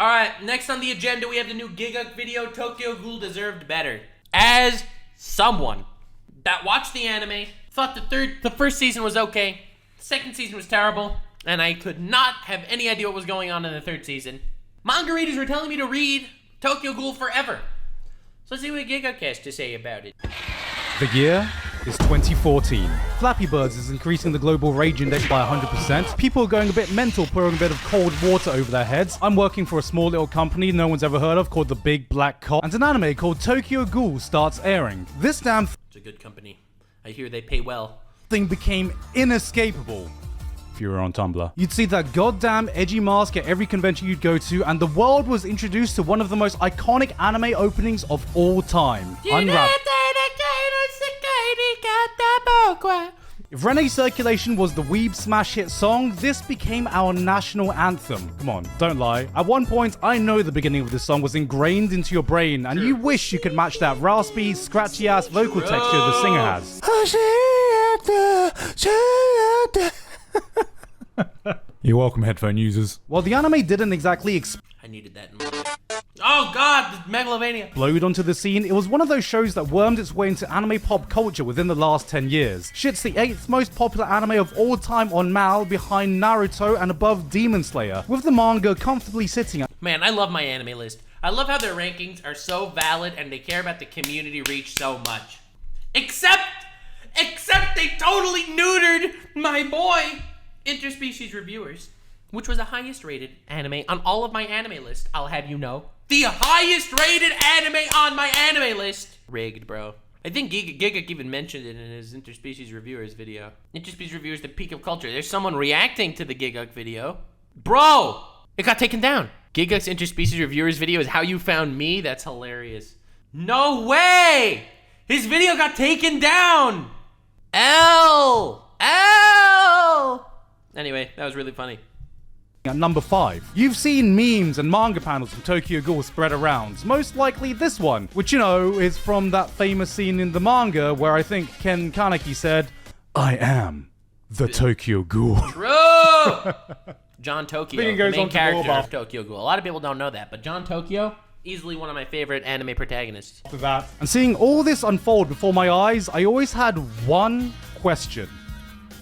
Alright, next on the agenda we have the new Gigguk video, Tokyo Ghoul Deserved Better. As someone that watched the anime, thought the first season was okay, the second season was terrible, and I could not have any idea what was going on in the third season. Manga readers were telling me to read Tokyo Ghoul forever. So let's see what Gigguk has to say about it. The year is 2014. Flappy Birds is increasing the global rage index by 100%. People are going a bit mental, pouring a bit of cold water over their heads. I'm working for a small little company no one's ever heard of called The Big Black Cop, and an anime called Tokyo Ghoul starts airing. This damn it's a good company. I hear they pay well. thing became inescapable. If you were on Tumblr, you'd see that goddamn edgy mask at every convention you'd go to, and the world was introduced to one of the most iconic anime openings of all time. Unwrap. If Rene Circulation was the weeb smash hit song, this became our national anthem. Come on, don't lie. At one point, I know the beginning of this song was ingrained into your brain, and you wish you could match that raspy, scratchy ass vocal texture the singer has. You're welcome, headphone users. While the anime didn't exactly I needed that in my life. Oh god, Megalovania! explode onto the scene, it was one of those shows that wormed its way into anime pop culture within the last 10 years. Shit's the 8th most popular anime of all time on MAL, behind Naruto and above Demon Slayer, with the manga comfortably sitting at... Man, I love my anime list. I love how their rankings are so valid and they care about the community reach so much. Except they totally neutered my boy, Interspecies Reviewers, which was the highest rated anime on all of my anime list, I'll have you know. The highest rated anime on my anime list. Rigged, bro. I think Gigguk even mentioned it in his Interspecies Reviewers video. Interspecies Reviewers, the peak of culture. There's someone reacting to the Gigguk video. Bro! It got taken down. Gigguk's Interspecies Reviewers video is how you found me? That's hilarious. No way! His video got taken down! Anyway, that was really funny. At number 5. You've seen memes and manga panels from Tokyo Ghoul spread around, most likely this one, which you know is from that famous scene in the manga where I think Ken Kaneki said, "I am the Tokyo Ghoul." True! John Tokyo, the goes main on to character Ghoul of Tokyo Ghoul. A lot of people don't know that, but John Tokyo, easily one of my favorite anime protagonists. And seeing all this unfold before my eyes, I always had one question.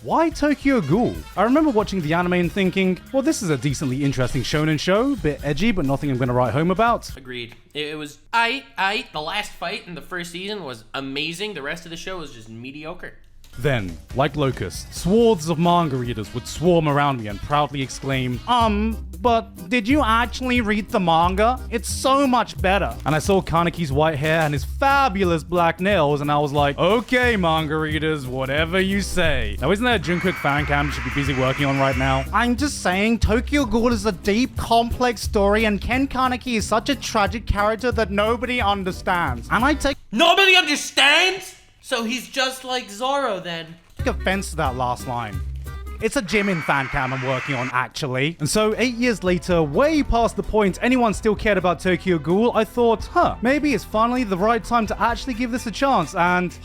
Why Tokyo Ghoul? I remember watching the anime and thinking, well, this is a decently interesting shonen show, bit edgy, but nothing I'm gonna write home about. Agreed. It was aight. The last fight in the first season was amazing. The rest of the show was just mediocre. Then, like locusts, swaths of manga readers would swarm around me and proudly exclaim, but did you actually read the manga? It's so much better. And I saw Kaneki's white hair and his fabulous black nails, and I was like, okay, manga readers, whatever you say. Now, isn't there a Gigguk fan cam you should be busy working on right now? I'm just saying, Tokyo Ghoul is a deep, complex story, and Ken Kaneki is such a tragic character that nobody understands. And I take Nobody understands? So he's just like Zoro then. offense to that last line. It's a Jimin fan cam I'm working on, actually. And so 8 years later, way past the point anyone still cared about Tokyo Ghoul, I thought, maybe it's finally the right time to actually give this a chance, and...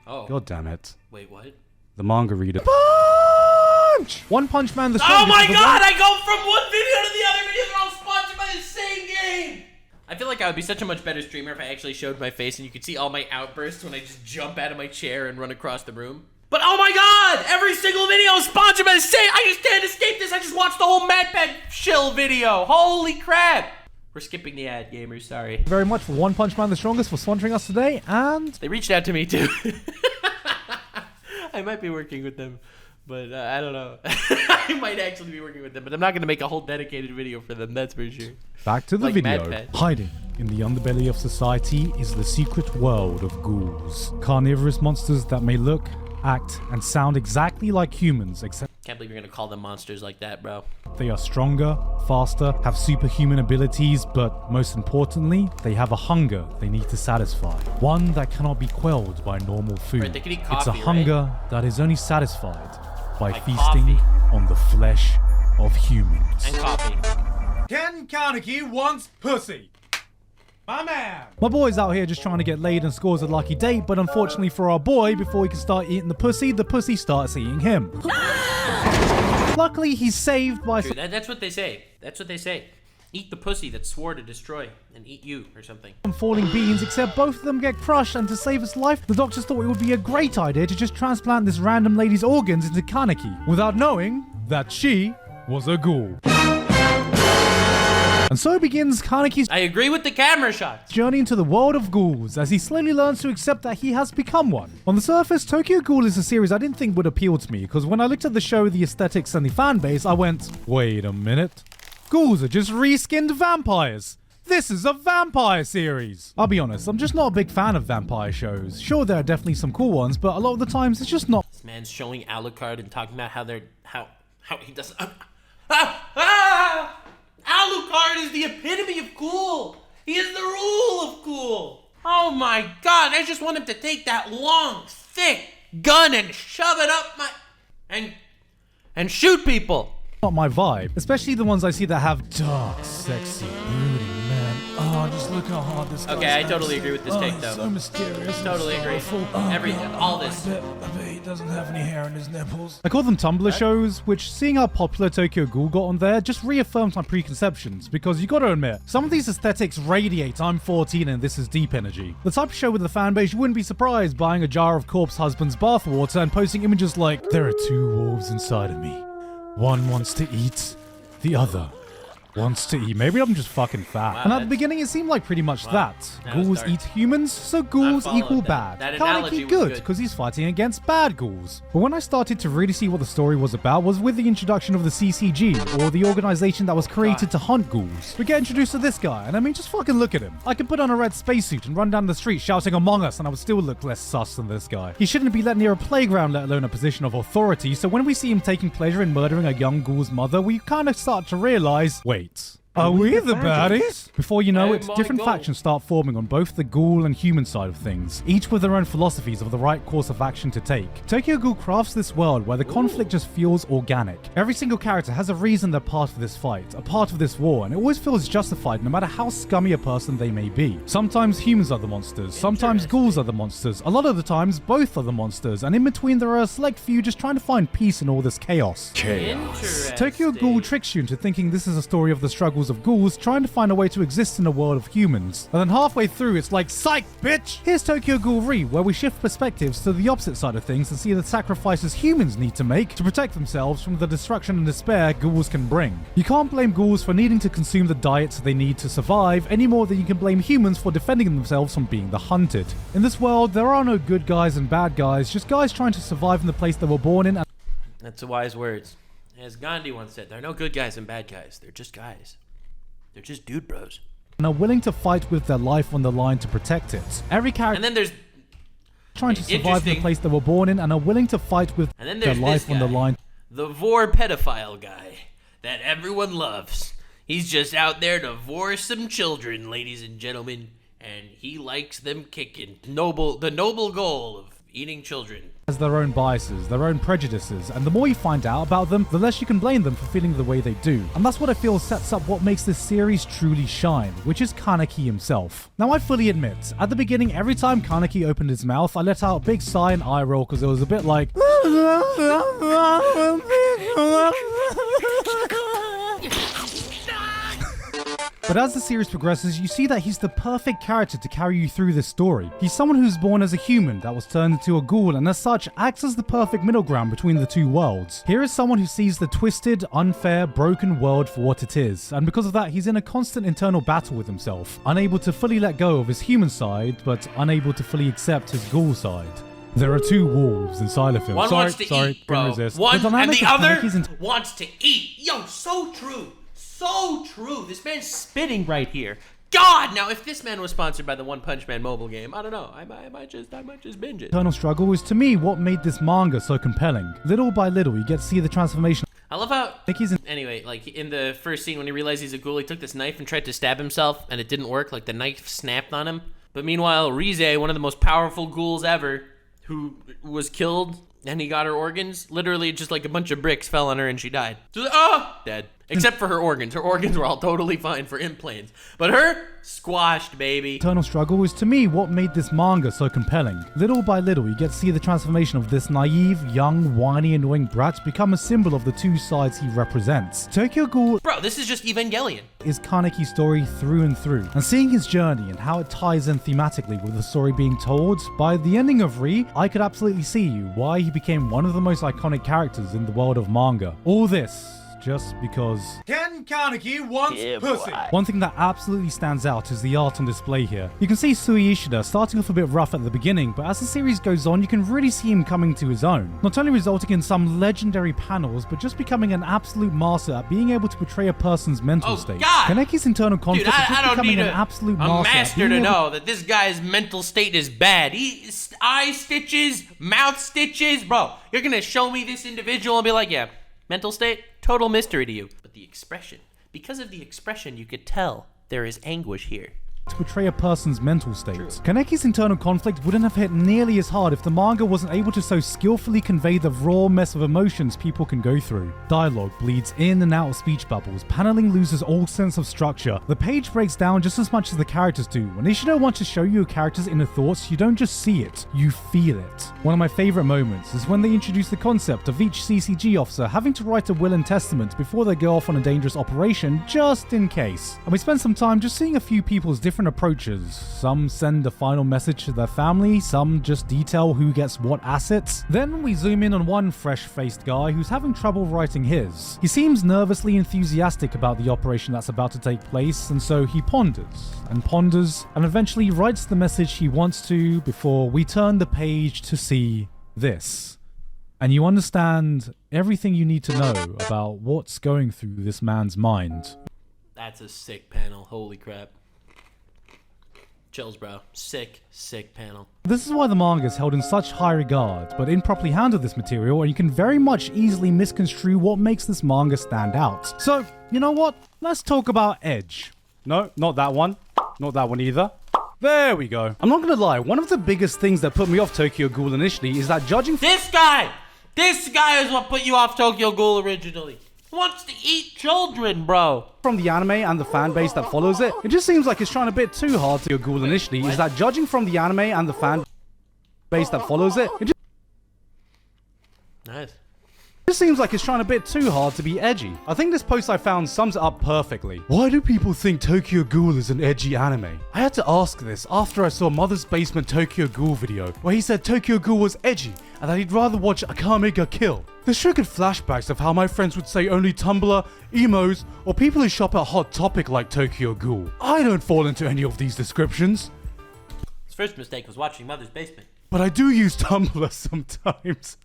Oh. God damn it. Wait, what? The manga reader. Punch! One Punch Man the Oh my god, I go from one video to the other video, they're all sponsored by the same game! I feel like I would be such a much better streamer if I actually showed my face and you could see all my outbursts when I just jump out of my chair and run across the room. But oh my god! Every single video is sponsored by the same... I just can't escape this! I just watched the whole MadPad shill video! Holy crap! We're skipping the ad, gamers, sorry. Thank you very much for One Punch Man the Strongest for sponsoring us today, and... They reached out to me too. I might be working with them, but I don't know. I might actually be working with them, but I'm not going to make a whole dedicated video for them, that's for sure. Back to the Like video. MadPad. Hiding in the underbelly of society is the secret world of ghouls. Carnivorous monsters that may look, act, and sound exactly like humans, except Can't believe you're going to call them monsters like that, bro. they are stronger, faster, have superhuman abilities, but most importantly, they have a hunger they need to satisfy. One that cannot be quelled by normal food. Right, they can eat It's a coffee, hunger that is only satisfied by By feasting coffee. on the flesh of humans. And coffee. Ken Kaneki wants pussy. My man. My boy's out here just trying to get laid and scores a lucky date, but unfortunately for our boy, before he can start eating the pussy starts eating him. Luckily, he's saved by... True, that's what they say. That's what they say. eat the pussy that swore to destroy and eat you or something. Falling beings, except both of them get crushed, and to save his life, the doctors thought it would be a great idea to just transplant this random lady's organs into Kaneki, without knowing that she was a ghoul. And so begins Kaneki's I agree with the camera shots. journey into the world of ghouls, as he slowly learns to accept that he has become one. On the surface, Tokyo Ghoul is a series I didn't think would appeal to me, because when I looked at the show, the aesthetics, and the fan base, I went, wait a minute. Ghouls are just reskinned vampires. This is a vampire series. I'll be honest, I'm just not a big fan of vampire shows. Sure, there are definitely some cool ones, but a lot of the times it's just not. This man's showing Alucard and talking about how he doesn't. Alucard is the epitome of cool. He is the rule of cool. Oh my god, I just want him to take that long, thick gun and shove it up my and shoot people. Not my vibe, especially the ones I see that have dark, sexy, brooding men. Oh, just look how hard this guy Okay, I totally agree with this take though. So mysterious. Totally agree. All this. I bet he doesn't have any hair in his nipples. I call them Tumblr shows, which seeing how popular Tokyo Ghoul got on there just reaffirms my preconceptions, because you gotta admit, some of these aesthetics radiate I'm 14 and this is deep energy. The type of show with a fan base you wouldn't be surprised buying a jar of corpse husband's bathwater and posting images like, there are two wolves inside of me. One wants to eat, the other wants to eat. Maybe I'm just fucking fat. Wow, and at the beginning, it seemed like pretty much that. Ghouls dark. eat humans, so ghouls equal bad. That analogy Kaneki was good, good. because he's fighting against bad ghouls. But when I started to really see what the story was about was with the introduction of the CCG, or the organization that was created to hunt ghouls. We get introduced to this guy, and I mean, just fucking look at him. I could put on a red spacesuit and run down the street shouting Among Us, and I would still look less sus than this guy. He shouldn't be let near a playground, let alone a position of authority, so when we see him taking pleasure in murdering a young ghoul's mother, we kind of start to realize, wait. Are we the baddies? Before you know it, different factions start forming on both the ghoul and human side of things, each with their own philosophies of the right course of action to take. Tokyo Ghoul crafts this world where the conflict just feels organic. Every single character has a reason they're part of this fight, a part of this war, and it always feels justified no matter how scummy a person they may be. Sometimes humans are the monsters, sometimes ghouls are the monsters, a lot of the times both are the monsters, and in between there are a select few just trying to find peace in all this chaos. Tokyo Ghoul tricks you into thinking this is a story of the struggles of ghouls trying to find a way to exist in a world of humans. And then halfway through, it's like, psych, bitch! Here's Tokyo Ghoul Re, where we shift perspectives to the opposite side of things and see the sacrifices humans need to make to protect themselves from the destruction and despair ghouls can bring. You can't blame ghouls for needing to consume the diets they need to survive any more than you can blame humans for defending themselves from being the hunted. In this world, there are no good guys and bad guys, just guys trying to survive in the place they were born in. That's wise words. As Gandhi once said, there are no good guys and bad guys. They're just guys. They're just dude bros. And are willing to fight with their life on the line to protect it. Every character And then there's trying to survive in the place they were born in and are willing to fight with their life on the line. The vor pedophile guy that everyone loves. He's just out there to vor some children, ladies and gentlemen, and he likes them kicking. The noble goal of eating children. Has their own biases, their own prejudices, and the more you find out about them, the less you can blame them for feeling the way they do. And that's what I feel sets up what makes this series truly shine, which is Kaneki himself. Now I fully admit, at the beginning, every time Kaneki opened his mouth, I let out a big sigh and eye roll because it was a bit like... But as the series progresses, you see that he's the perfect character to carry you through this story. He's someone who's born as a human that was turned into a ghoul and as such acts as the perfect middle ground between the two worlds. Here is someone who sees the twisted, unfair, broken world for what it is, and because of that he's in a constant internal battle with himself, unable to fully let go of his human side, but unable to fully accept his ghoul side. There are two wolves inside of him. One wants to eat, bro. Resist. One and the other Kaneki's wants to eat. Yo, so true. So true. This man's spitting right here. God, now if this man was sponsored by the One Punch Man mobile game, I don't know. I might just binge it. internal struggle is to me what made this manga so compelling. Little by little, you get to see the transformation. I love how. Nikki's Anyway, like in the first scene when he realized he's a ghoul, he took this knife and tried to stab himself, and it didn't work. Like the knife snapped on him. But meanwhile, Rize, one of the most powerful ghouls ever, who was killed and he got her organs, literally just like a bunch of bricks fell on her and she died. So, dead. Except for her organs. Her organs were all totally fine for implants. But her, squashed, baby. Internal struggle is to me what made this manga so compelling. Little by little, you get to see the transformation of this naive, young, whiny, annoying brat become a symbol of the two sides he represents. Tokyo Ghoul Bro, this is just Evangelion. is Kaneki's story through and through, and seeing his journey and how it ties in thematically with the story being told, by the ending of Re, I could absolutely see why he became one of the most iconic characters in the world of manga. All this just because Ken Kaneki wants pussy. One thing that absolutely stands out is the art on display here. You can see Sui Ishida starting off a bit rough at the beginning, but as the series goes on, you can really see him coming to his own. Not only resulting in some legendary panels, but just becoming an absolute master at being able to portray a person's mental state. God. Kaneki's internal conflict Dude, is just I don't becoming need an absolute a master, master to know that this guy's mental state is bad. Eye stitches, mouth stitches. Bro, you're going to show me this individual and be like, yeah, mental state, total mystery to you. But the expression, because of the expression, you could tell there is anguish here. To portray a person's mental state. Kaneki's internal conflict wouldn't have hit nearly as hard if the manga wasn't able to so skillfully convey the raw mess of emotions people can go through. Dialogue bleeds in and out of speech bubbles, paneling loses all sense of structure. The page breaks down just as much as the characters do. When Ishida wants to show you your character's inner thoughts, you don't just see it, you feel it. One of my favorite moments is when they introduce the concept of each CCG officer having to write a will and testament before they go off on a dangerous operation, just in case. And we spend some time just seeing a few people's different approaches. Some send a final message to their family, some just detail who gets what assets. Then we zoom in on one fresh-faced guy who's having trouble writing his. He seems nervously enthusiastic about the operation that's about to take place, and so he ponders, and eventually writes the message he wants to before we turn the page to see this. And you understand everything you need to know about what's going through this man's mind. That's a sick panel. Holy crap. Chills, bro. Sick, sick panel. This is why the manga is held in such high regard, but improperly handle this material and you can very much easily misconstrue what makes this manga stand out. So, you know what? Let's talk about Edge. No, not that one. Not that one either. There we go. I'm not gonna lie, one of the biggest things that put me off Tokyo Ghoul initially is that judging This guy is what put you off Tokyo Ghoul originally. He wants to eat children, bro. from the anime and the fan base that follows it, it just seems like it's trying a bit too hard to Ghoul initially, is that judging from the anime and the fan base that follows it, it Nice. just seems like it's trying a bit too hard to be edgy. I think this post I found sums it up perfectly. Why do people think Tokyo Ghoul is an edgy anime? I had to ask this after I saw Mother's Basement Tokyo Ghoul video, where he said Tokyo Ghoul was edgy and that he'd rather watch Akame ga Kill. This triggered flashbacks of how my friends would say only Tumblr, emos, or people who shop at Hot Topic like Tokyo Ghoul. I don't fall into any of these descriptions. His first mistake was watching Mother's Basement. But I do use Tumblr sometimes.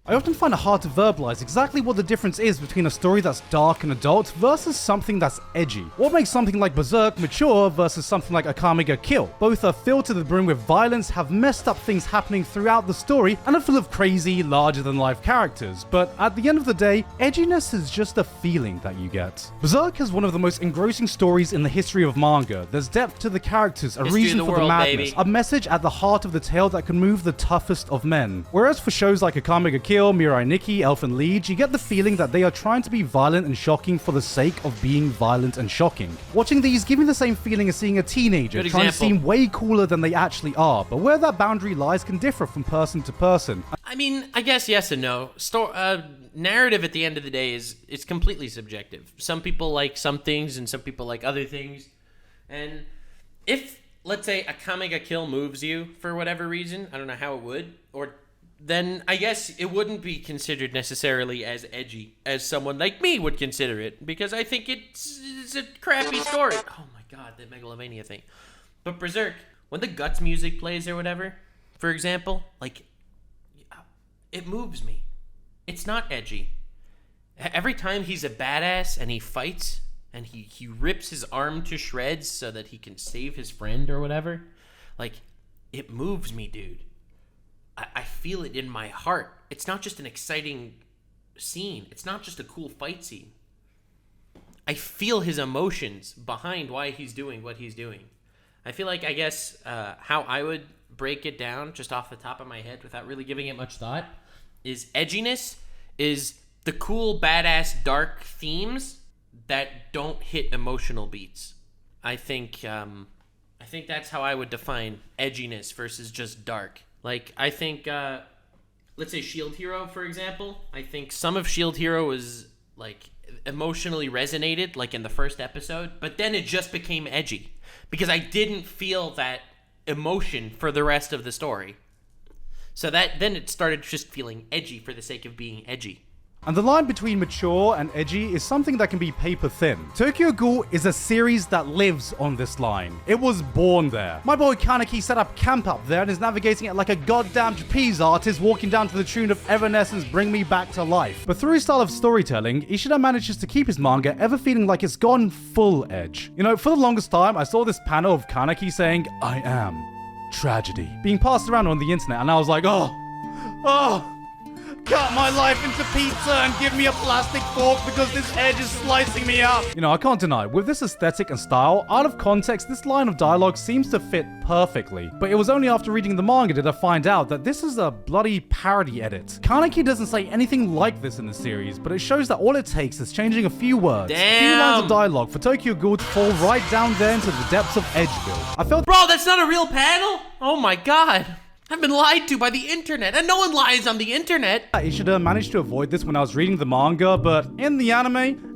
I often find it hard to verbalize exactly what the difference is between a story that's dark and adult versus something that's edgy. What makes something like Berserk mature versus something like Akame ga Kill? Both are filled to the brim with violence, have messed up things happening throughout the story, and are full of crazy, larger-than-life characters. But at the end of the day, edginess is just a feeling that you get. Berserk has one of the most engrossing stories in the history of manga. There's depth to the characters, a History reason of the for world, the madness, baby. a message at the heart of the tale that can move the toughest of men. Whereas for shows like Akame ga Kill, Mirai Nikki, Elfen Lied, you get the feeling that they are trying to be violent and shocking for the sake of being violent and shocking. Watching these give me the same feeling as seeing a teenager Good trying to example. seem way cooler than they actually are, but where that boundary lies can differ from person to person. I mean, I guess yes and no. Narrative at the end of the day is completely subjective. Some people like some things and some people like other things. And if, let's say, Akame ga Kill moves you for whatever reason, I don't know how it would, then I guess it wouldn't be considered necessarily as edgy as someone like me would consider it, because I think it's a crappy story. Oh my god, that Megalovania thing. But Berserk, when the Guts music plays or whatever, for example, like, it moves me. It's not edgy. Every time he's a badass and he fights and he rips his arm to shreds so that he can save his friend or whatever, like, it moves me, dude. I feel it in my heart. It's not just an exciting scene. It's not just a cool fight scene. I feel his emotions behind why he's doing what he's doing. I feel like, I guess, how I would break it down just off the top of my head without really giving it much thought is edginess is the cool, badass, dark themes that don't hit emotional beats. I think that's how I would define edginess versus just dark. Like, I think, let's say Shield Hero, for example. I think some of Shield Hero was, like, emotionally resonated, like in the first episode, but then it just became edgy because I didn't feel that emotion for the rest of the story. So then it started just feeling edgy for the sake of being edgy. And the line between mature and edgy is something that can be paper thin. Tokyo Ghoul is a series that lives on this line. It was born there. My boy Kaneki set up camp up there and is navigating it like a goddamn trapeze artist walking down to the tune of Evanescence Bring Me Back to Life. But through his style of storytelling, Ishida manages to keep his manga ever feeling like it's gone full edge. You know, for the longest time, I saw this panel of Kaneki saying, "I am tragedy," being passed around on the internet, and I was like, oh, cut my life into pizza and give me a plastic fork because this edge is slicing me up. You know, I can't deny, with this aesthetic and style, out of context, this line of dialogue seems to fit perfectly. But it was only after reading the manga did I find out that this is a bloody parody edit. Kaneki doesn't say anything like this in the series, but it shows that all it takes is changing a few words, a few lines of dialogue for Tokyo Ghoul to fall right down there into the depths of Edgeville. I felt— Bro, that's not a real panel? Oh my god. I've been lied to by the internet, and no one lies on the internet. Ishida managed to avoid this when I was reading the manga, but in the anime,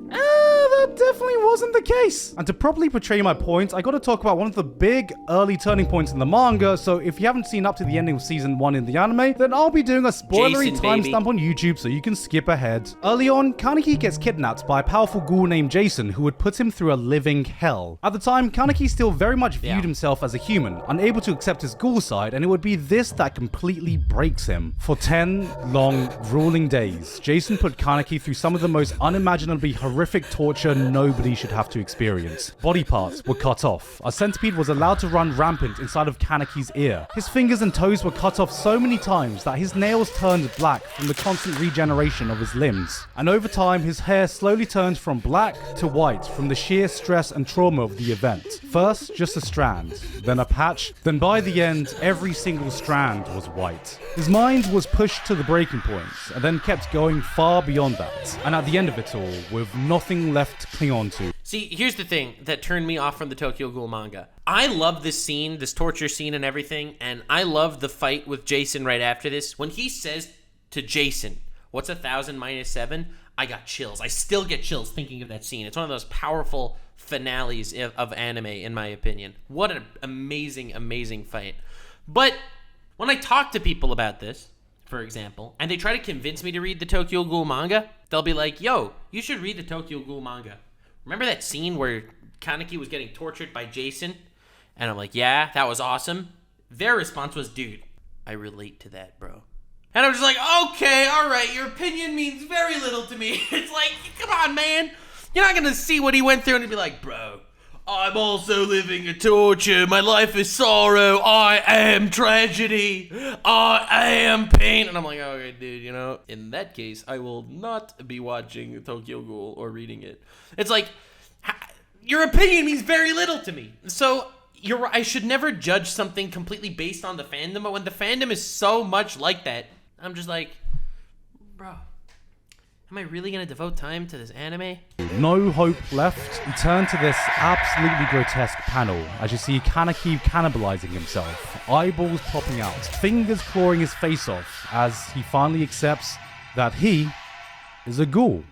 that definitely wasn't the case. And to properly portray my point, I gotta talk about one of the big early turning points in the manga, so if you haven't seen up to the ending of season 1 in the anime, then I'll be doing a spoilery timestamp on YouTube so you can skip ahead. Early on, Kaneki gets kidnapped by a powerful ghoul named Jason who would put him through a living hell. At the time, Kaneki still very much viewed himself as a human, unable to accept his ghoul side, and it would be this that completely breaks him. For 10 long, grueling days, Jason put Kaneki through some of the most unimaginably horrific torture nobody should have to experience. Body parts were cut off. A centipede was allowed to run rampant inside of Kaneki's ear. His fingers and toes were cut off so many times that his nails turned black from the constant regeneration of his limbs. And over time, his hair slowly turned from black to white from the sheer stress and trauma of the event. First, just a strand, then a patch, then by the end, every single strand was white. His mind was pushed to the breaking point, and then kept going far beyond that. And at the end of it all, with nothing left to cling on to. See, here's the thing that turned me off from the Tokyo Ghoul manga. I love this scene, this torture scene and everything, and I love the fight with Jason right after this. When he says to Jason, "What's 1,000 minus 7?" I got chills. I still get chills thinking of that scene. It's one of those powerful finales of anime, in my opinion. What an amazing, amazing fight. But when I talk to people about this, for example, and they try to convince me to read the Tokyo Ghoul manga, they'll be like, "Yo, you should read the Tokyo Ghoul manga. Remember that scene where Kaneki was getting tortured by Jason?" And I'm like, "Yeah, that was awesome." Their response was, "Dude, I relate to that, bro." And I'm just like, okay, all right, your opinion means very little to me. It's like, come on, man. You're not going to see what he went through and be like, "Bro, I'm also living a torture. My life is sorrow. I am tragedy. I am pain." And I'm like, okay, dude, you know, in that case, I will not be watching Tokyo Ghoul or reading it. It's like, your opinion means very little to me. So I should never judge something completely based on the fandom. But when the fandom is so much like that, I'm just like, bro, am I really going to devote time to this anime? No hope left. You turn to this absolutely grotesque panel as you see Kaneki cannibalizing himself, eyeballs popping out, fingers clawing his face off as he finally accepts that he is a ghoul.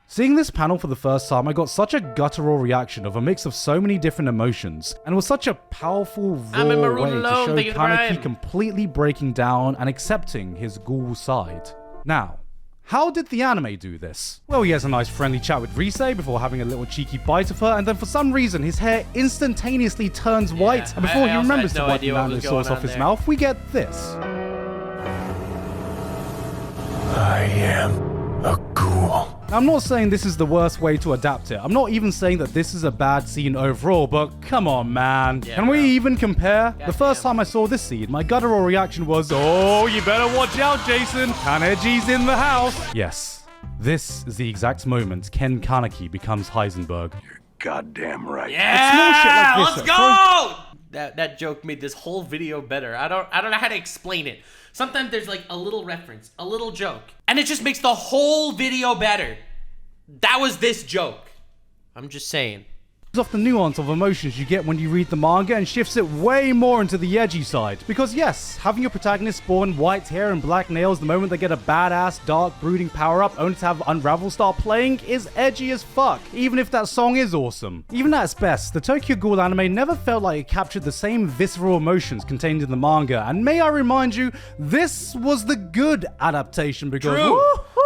Seeing this panel for the first time, I got such a guttural reaction of a mix of so many different emotions, and it was such a powerful, raw way to show Kaneki completely breaking down and accepting his ghoul side. Now, how did the anime do this? Well, he has a nice friendly chat with Rise before having a little cheeky bite of her, and then for some reason his hair instantaneously turns white, and before he remembers to wipe the mango sauce off his mouth, we get this. I am a ghoul. Now, I'm not saying this is the worst way to adapt it. I'm not even saying that this is a bad scene overall, but come on, man. Can we even compare? The first time I saw this scene, my guttural reaction was, "Oh, you better watch out, Jason. Kaneji's in the house." Yes, this is the exact moment Ken Kaneki becomes Heisenberg. You're goddamn right. Yeah, let's go! that joke made this whole video better. I don't know how to explain it. Sometimes there's like a little reference, a little joke, and it just makes the whole video better. That was this joke. I'm just saying. Off the nuance of emotions you get when you read the manga and shifts it way more into the edgy side. Because yes, having your protagonist spawn white hair and black nails the moment they get a badass, dark, brooding power-up only to have Unravel start playing is edgy as fuck, even if that song is awesome. Even at its best, the Tokyo Ghoul anime never felt like it captured the same visceral emotions contained in the manga, and may I remind you, this was the good adaptation because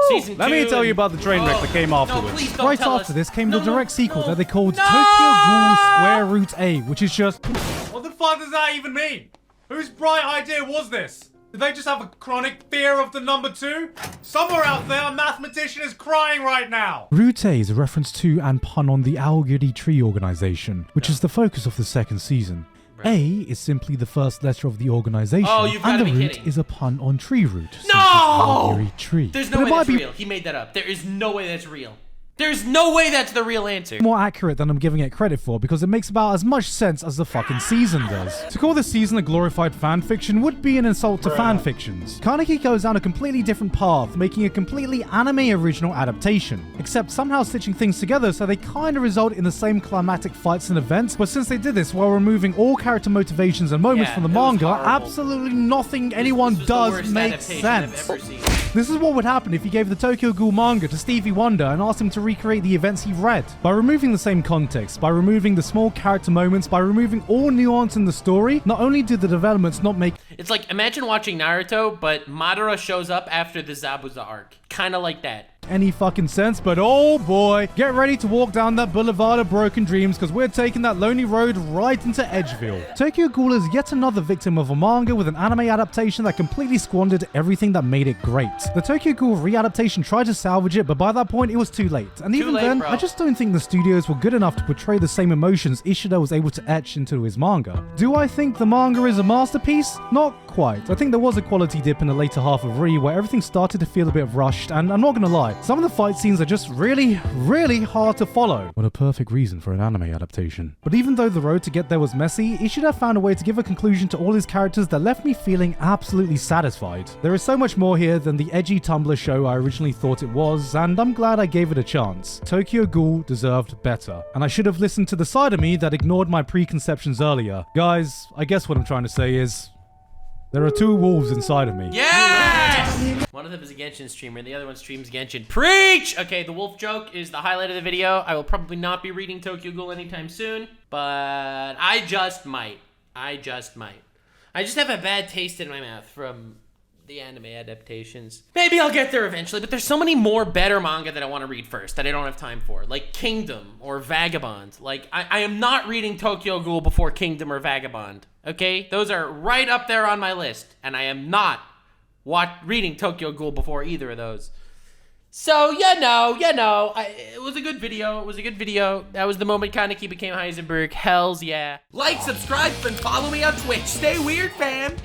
Season let me 2 tell you about the train wreck that came afterwards. No, please don't Right tell after us. this came the No, direct sequel no. that they called No! Tokyo Ghoul Square Root A, which is just... What the fuck does that even mean? Whose bright idea was this? Did they just have a chronic fear of the number 2? Somewhere out there, a mathematician is crying right now! Root A is a reference to and pun on the Aogiri Tree organization, which is the focus of the second season. A is simply the first letter of the organization, Oh, you've gotta and the be root kidding. is a pun on tree root. So No! Aogiri Tree. There's But no it way might that's be real. He made that up. There is no way that's real. There's no way that's the real answer. more accurate than I'm giving it credit for because it makes about as much sense as the fucking season does. To call this season a glorified fanfiction would be an insult to fanfictions. Kaneki goes down a completely different path, making a completely anime original adaptation, except somehow stitching things together so they kinda result in the same climactic fights and events, but since they did this while removing all character motivations and moments Yeah, from the it was manga, horrible. absolutely nothing anyone This was the does worst makes adaptation sense. I've ever seen. This is what would happen if you gave the Tokyo Ghoul manga to Stevie Wonder and asked him to recreate the events he read. By removing the same context, by removing the small character moments, by removing all nuance in the story, not only did the developments not make It's like, imagine watching Naruto, but Madara shows up after the Zabuza arc. Kinda like that. any fucking sense, but oh boy, get ready to walk down that boulevard of broken dreams because we're taking that lonely road right into Edgeville. Tokyo Ghoul is yet another victim of a manga with an anime adaptation that completely squandered everything that made it great. The Tokyo Ghoul re-adaptation tried to salvage it, but by that point it was too late. And even late, then, bro. I just don't think the studios were good enough to portray the same emotions Ishida was able to etch into his manga. Do I think the manga is a masterpiece? Not quite. I think there was a quality dip in the later half of Re where everything started to feel a bit rushed, and I'm not gonna lie, some of the fight scenes are just really hard to follow. What a perfect reason for an anime adaptation. But even though the road to get there was messy, Ishida found a way to give a conclusion to all his characters that left me feeling absolutely satisfied. There is so much more here than the edgy Tumblr show I originally thought it was, and I'm glad I gave it a chance. Tokyo Ghoul deserved better, and I should have listened to the side of me that ignored my preconceptions earlier. Guys, I guess what I'm trying to say is, there are two wolves inside of me. Yes! One of them is a Genshin streamer, and the other one streams Genshin. Preach! Okay, the wolf joke is the highlight of the video. I will probably not be reading Tokyo Ghoul anytime soon, but I just might. I just have a bad taste in my mouth from the anime adaptations. Maybe I'll get there eventually, but there's so many more better manga that I want to read first that I don't have time for. Like Kingdom or Vagabond. Like, I am not reading Tokyo Ghoul before Kingdom or Vagabond. Okay? Those are right up there on my list, and I am not reading Tokyo Ghoul before either of those. So, it was a good video. That was the moment Kaneki became Heisenberg. Hells yeah. Like, subscribe, and follow me on Twitch. Stay weird, fam.